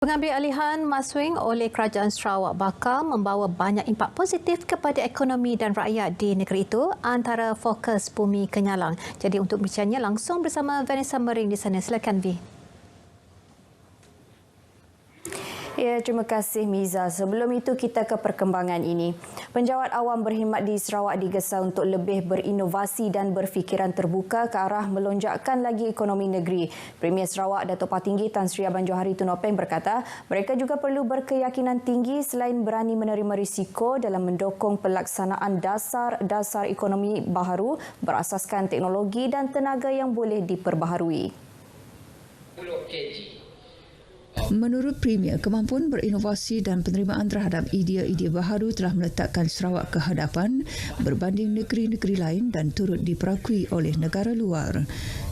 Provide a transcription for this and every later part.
Pengambilalihan Maswing oleh Kerajaan Sarawak bakal membawa banyak impak positif kepada ekonomi dan rakyat di negeri itu, antara fokus Bumi Kenyalang. Jadi untuk bicaranya langsung bersama Vanessa Mering di sana. Silakan V. Ya, terima kasih Miza. Sebelum itu kita ke perkembangan ini. Penjawat awam berkhidmat di Sarawak digesa untuk lebih berinovasi dan berfikiran terbuka ke arah melonjakkan lagi ekonomi negeri. Premier Sarawak Datuk Patinggi Tan Sri Abang Johari Tun Nopeng berkata, mereka juga perlu berkeyakinan tinggi selain berani menerima risiko dalam mendukung pelaksanaan dasar ekonomi baharu berasaskan teknologi dan tenaga yang boleh diperbaharui. Menurut Premier, kemampuan berinovasi dan penerimaan terhadap idea-idea baharu telah meletakkan Sarawak ke hadapan berbanding negeri-negeri lain dan turut diperakui oleh negara luar.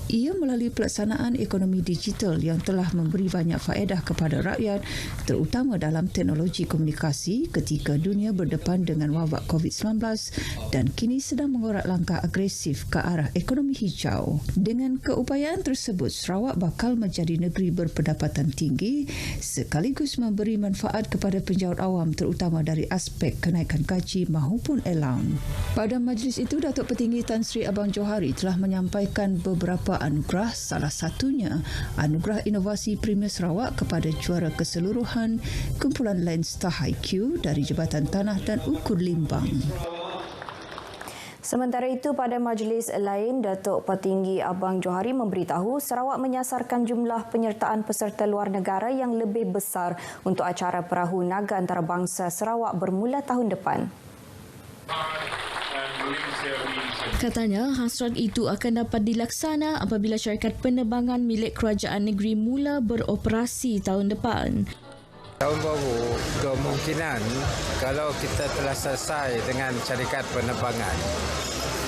Ia melalui pelaksanaan ekonomi digital yang telah memberi banyak faedah kepada rakyat, terutama dalam teknologi komunikasi ketika dunia berdepan dengan wabak COVID-19 dan kini sedang mengorak langkah agresif ke arah ekonomi hijau. Dengan keupayaan tersebut, Sarawak bakal menjadi negeri berpendapatan tinggi sekaligus memberi manfaat kepada penjawat awam terutama dari aspek kenaikan gaji maupun allowance. Pada majlis itu, Datuk Petinggi Tan Sri Abang Johari telah menyampaikan beberapa anugerah, salah satunya Anugerah Inovasi Premier Sarawak kepada juara keseluruhan kumpulan Lensta HiQ dari Jabatan Tanah dan Ukur Limbang. Sementara itu, pada majlis lain, Datuk Petinggi Abang Johari memberitahu Sarawak menyasarkan jumlah penyertaan peserta luar negara yang lebih besar untuk acara Perahu Naga Antarabangsa Sarawak bermula tahun depan. Katanya, hasrat itu akan dapat dilaksana apabila syarikat penerbangan milik kerajaan negeri mula beroperasi tahun depan. Tahun baru kemungkinan kalau kita telah selesai dengan syarikat penerbangan.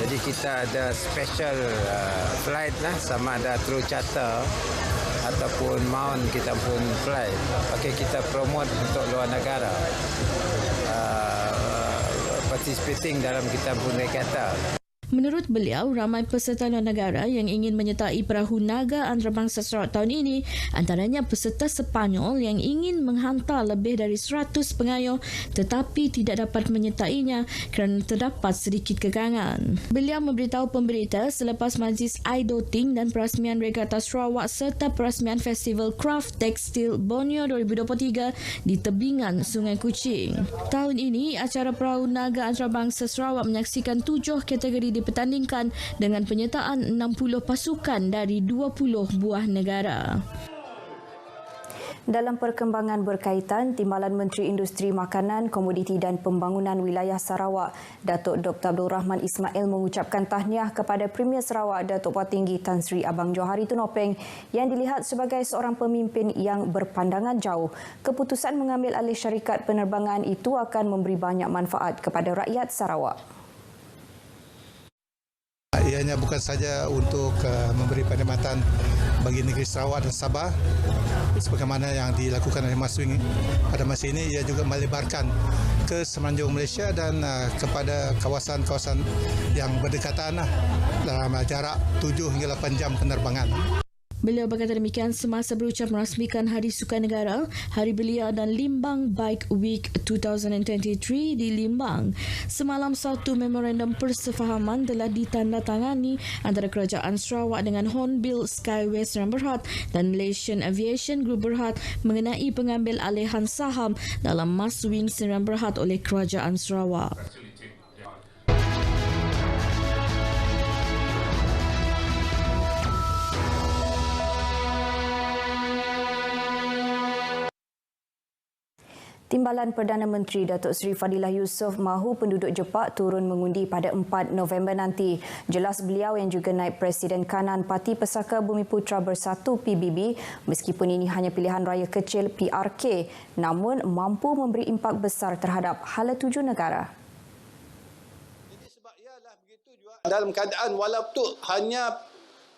Jadi kita ada special flight lah, sama ada through charter ataupun mount kita pun flight. Okey, kita promote untuk luar negara participating dalam kita punya kata. Menurut beliau, ramai peserta luar negara yang ingin menyertai Perahu Naga Antarabangsa Sarawak tahun ini, antaranya peserta Sepanyol yang ingin menghantar lebih dari 100 pengayuh tetapi tidak dapat menyertainya kerana terdapat sedikit kekangan. Beliau memberitahu pemberita selepas majlis iDoting dan perasmian Regata Sarawak serta perasmian Festival Craft Tekstil Borneo 2023 di tebingan Sungai Kuching. Tahun ini, acara Perahu Naga Antarabangsa Sarawak menyaksikan 7 kategori dipertandingkan dengan penyertaan 60 pasukan dari 20 buah negara. Dalam perkembangan berkaitan, Timbalan Menteri Industri Makanan, Komoditi dan Pembangunan Wilayah Sarawak, Datuk Dr. Abdul Rahman Ismail mengucapkan tahniah kepada Premier Sarawak, Datuk Patinggi Tan Sri Abang Johari Tun Nopeng yang dilihat sebagai seorang pemimpin yang berpandangan jauh. Keputusan mengambil alih syarikat penerbangan itu akan memberi banyak manfaat kepada rakyat Sarawak. Ianya bukan saja untuk memberi perkhidmatan bagi negeri Sarawak dan Sabah sebagaimana yang dilakukan oleh Maswing pada masa ini, ia juga melebarkan ke semenanjung Malaysia dan kepada kawasan-kawasan yang berdekatan dalam jarak 7 hingga 8 jam penerbangan. Beliau berkata demikian semasa berucap merasmikan Hari Sukan Negara, Hari Belia dan Limbang Bike Week 2023 di Limbang. Semalam satu memorandum persefahaman telah ditandatangani antara Kerajaan Sarawak dengan Hornbill Skyway Sdn Bhd dan Malaysian Aviation Group Berhad mengenai pengambil alihan saham dalam Maswing Sdn Bhd oleh Kerajaan Sarawak. Timbalan Perdana Menteri Datuk Seri Fadilah Yusof mahu penduduk Jepak turun mengundi pada 4 November nanti. Jelas beliau yang juga naib Presiden kanan Parti Pesaka Bumiputra Bersatu PBB, meskipun ini hanya pilihan raya kecil PRK, namun mampu memberi impak besar terhadap hala tuju negara. Dalam keadaan walaupun hanya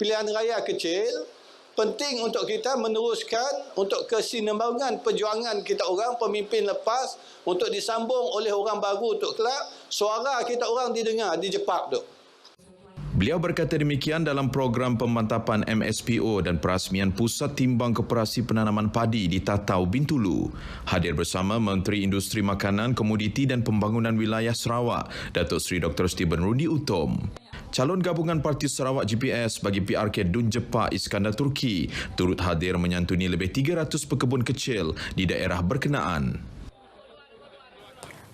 pilihan raya kecil, penting untuk kita meneruskan untuk kesinambungan perjuangan kita orang pemimpin lepas untuk disambung oleh orang baru untuk kelak suara kita orang didengar di Jepak tu. Beliau berkata demikian dalam program pemantapan MSPO dan perasmian Pusat Timbang Koperasi Penanaman Padi di Tatau, Bintulu. Hadir bersama Menteri Industri Makanan, Komoditi dan Pembangunan Wilayah Sarawak, Datuk Seri Dr. Stephen Rudy Utom. Calon gabungan Parti Sarawak GPS bagi PRK Dun Jepa Iskandar Turki turut hadir menyantuni lebih 300 pekebun kecil di daerah berkenaan.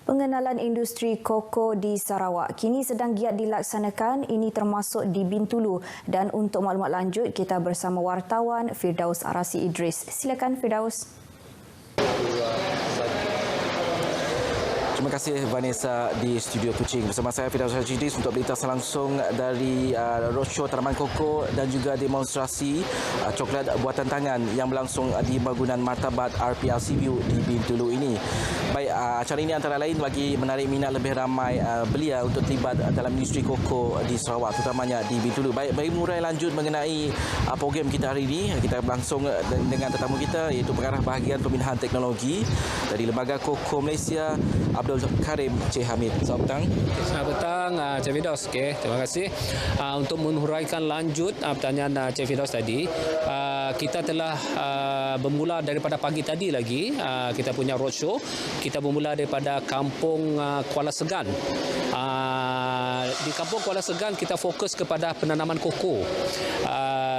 Pengenalan industri koko di Sarawak kini sedang giat dilaksanakan, ini termasuk di Bintulu. Dan untuk maklumat lanjut, kita bersama wartawan Firdaus Arasi Idris. Silakan Firdaus. Terima kasih Vanessa di Studio Kuching. Bersama saya Firdaus Arasi Idris untuk berita langsung dari roadshow Tanaman Koko dan juga demonstrasi coklat buatan tangan yang berlangsung di bangunan martabat RPLCBU di Bintulu ini. Baik, acara ini antara lain bagi menarik minat lebih ramai belia untuk terlibat dalam industri koko di Sarawak, terutamanya di Bintulu. Baik, bagi murai lanjut mengenai program kita hari ini, kita berlangsung dengan tetamu kita iaitu Pengarah Bahagian Pemindahan Teknologi dari Lembaga Koko Malaysia, Abdul Karim Cik Hamid. Selamat petang. Selamat petang Cik Firdaus. Okay, terima kasih. Untuk menghuraikan lanjut pertanyaan Cik Firdaus tadi, kita telah bermula daripada pagi tadi lagi, kita punya roadshow. Kita bermula daripada Kampung Kuala Segan. Di Kampung Kuala Segan kita fokus kepada penanaman koko.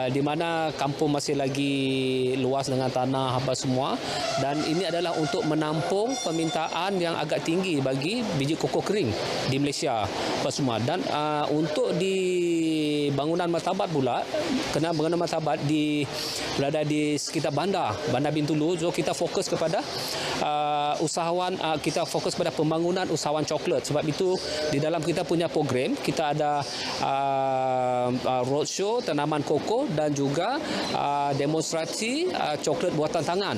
Di mana kampung masih lagi luas dengan tanah apa semua, dan ini adalah untuk menampung permintaan yang agak tinggi bagi biji koko kering di Malaysia apa semua. Dan untuk di bangunan martabat pula, kena bangunan martabat berada di sekitar bandar Bintulu. So kita fokus kepada usahawan, kita fokus pada pembangunan usahawan coklat. Sebab itu di dalam kita punya program kita ada roadshow tanaman koko dan juga demonstrasi coklat buatan tangan.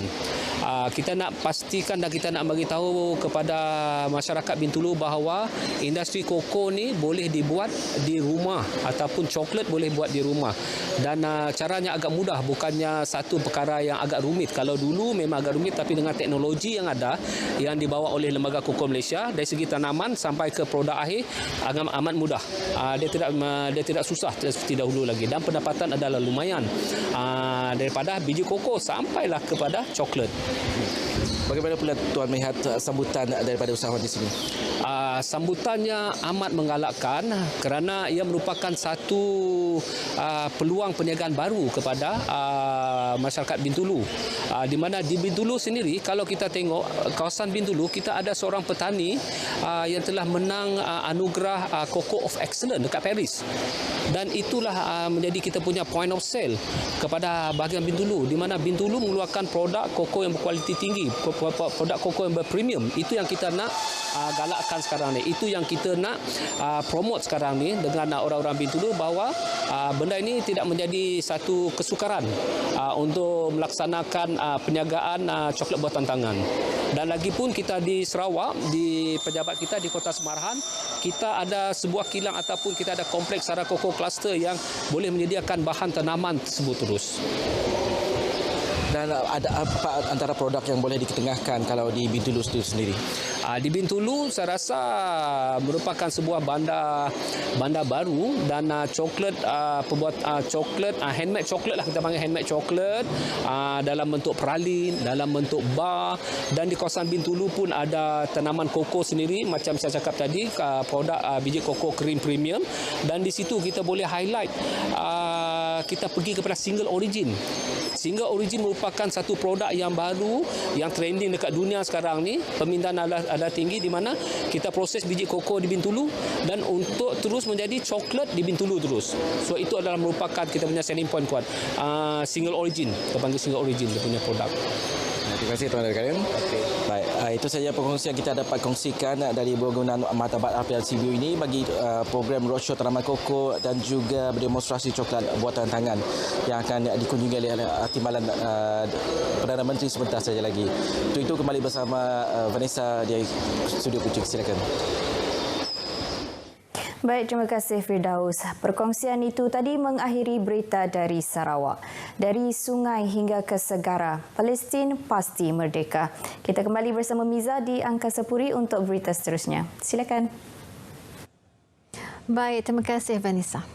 Kita nak pastikan dan kita nak bagi tahu kepada masyarakat Bintulu bahawa industri koko ni boleh dibuat di rumah ataupun coklat boleh buat di rumah. Dan caranya agak mudah, bukannya satu perkara yang agak rumit. Kalau dulu memang agak rumit, tapi dengan teknologi yang ada yang dibawa oleh Lembaga Koko Malaysia, dari segi tanaman sampai ke produk akhir amat mudah. Dia tidak susah seperti dahulu lagi, dan pendapatan adalah lumayan daripada biji koko sampailah kepada coklat. Bagaimana pula Tuan melihat sambutan daripada usahawan di sini? Sambutannya amat menggalakkan kerana ia merupakan satu peluang perniagaan baru kepada masyarakat Bintulu. Di mana di Bintulu sendiri, kalau kita tengok kawasan Bintulu, kita ada seorang petani yang telah menang anugerah Cocoa of Excellence dekat Paris. Dan itulah menjadi kita punya point of sale kepada bahagian Bintulu, di mana Bintulu mengeluarkan produk koko yang berkualiti tinggi, produk koko yang berpremium. Itu yang kita nak galakkan sekarang ni. Itu yang kita nak promote sekarang ni dengan orang-orang Bintulu, bahawa benda ini tidak menjadi satu kesukaran untuk melaksanakan perniagaan coklat buatan tangan. Dan lagipun kita di Sarawak, di pejabat kita di Kota Semarahan, kita ada sebuah kilang ataupun kita ada kompleks Sara Koko Cluster yang boleh menyediakan bahan tanaman tersebut terus. Dan ada apa antara produk yang boleh diketengahkan kalau di Bintulu sendiri? Di Bintulu saya rasa merupakan sebuah bandar baru, dan coklat pembuat coklat handmade coklat lah, kita panggil handmade coklat dalam bentuk pralin, dalam bentuk bar. Dan di kawasan Bintulu pun ada tanaman koko sendiri macam saya cakap tadi, produk biji koko kering premium. Dan di situ kita boleh highlight kita pergi kepada single origin. Single origin merupakan satu produk yang baru yang trending dekat dunia sekarang ni. Permintaan ada tinggi, di mana kita proses biji koko di Bintulu dan untuk terus menjadi coklat di Bintulu terus. So itu adalah merupakan kita punya selling point kuat. Single origin, kita panggil single origin dia punya produk. Terima kasih Tuan Karim. Okay. Baik, itu saja perkongsian kita dapat kongsikan dari bangunan martabat RPLCBU ini bagi program roadshow tanaman koko dan juga demonstrasi coklat buatan tangan yang akan dikunjungi oleh Timbalan Perdana Menteri sebentar saja lagi. Untuk itu kembali bersama Vanessa di Studio Kuching. Silakan. Baik, terima kasih Firdaus. Perkongsian itu tadi mengakhiri berita dari Sarawak. Dari sungai hingga ke segara, Palestin pasti merdeka. Kita kembali bersama Miza di Angkasa Puri untuk berita seterusnya. Silakan. Baik, terima kasih Vanessa.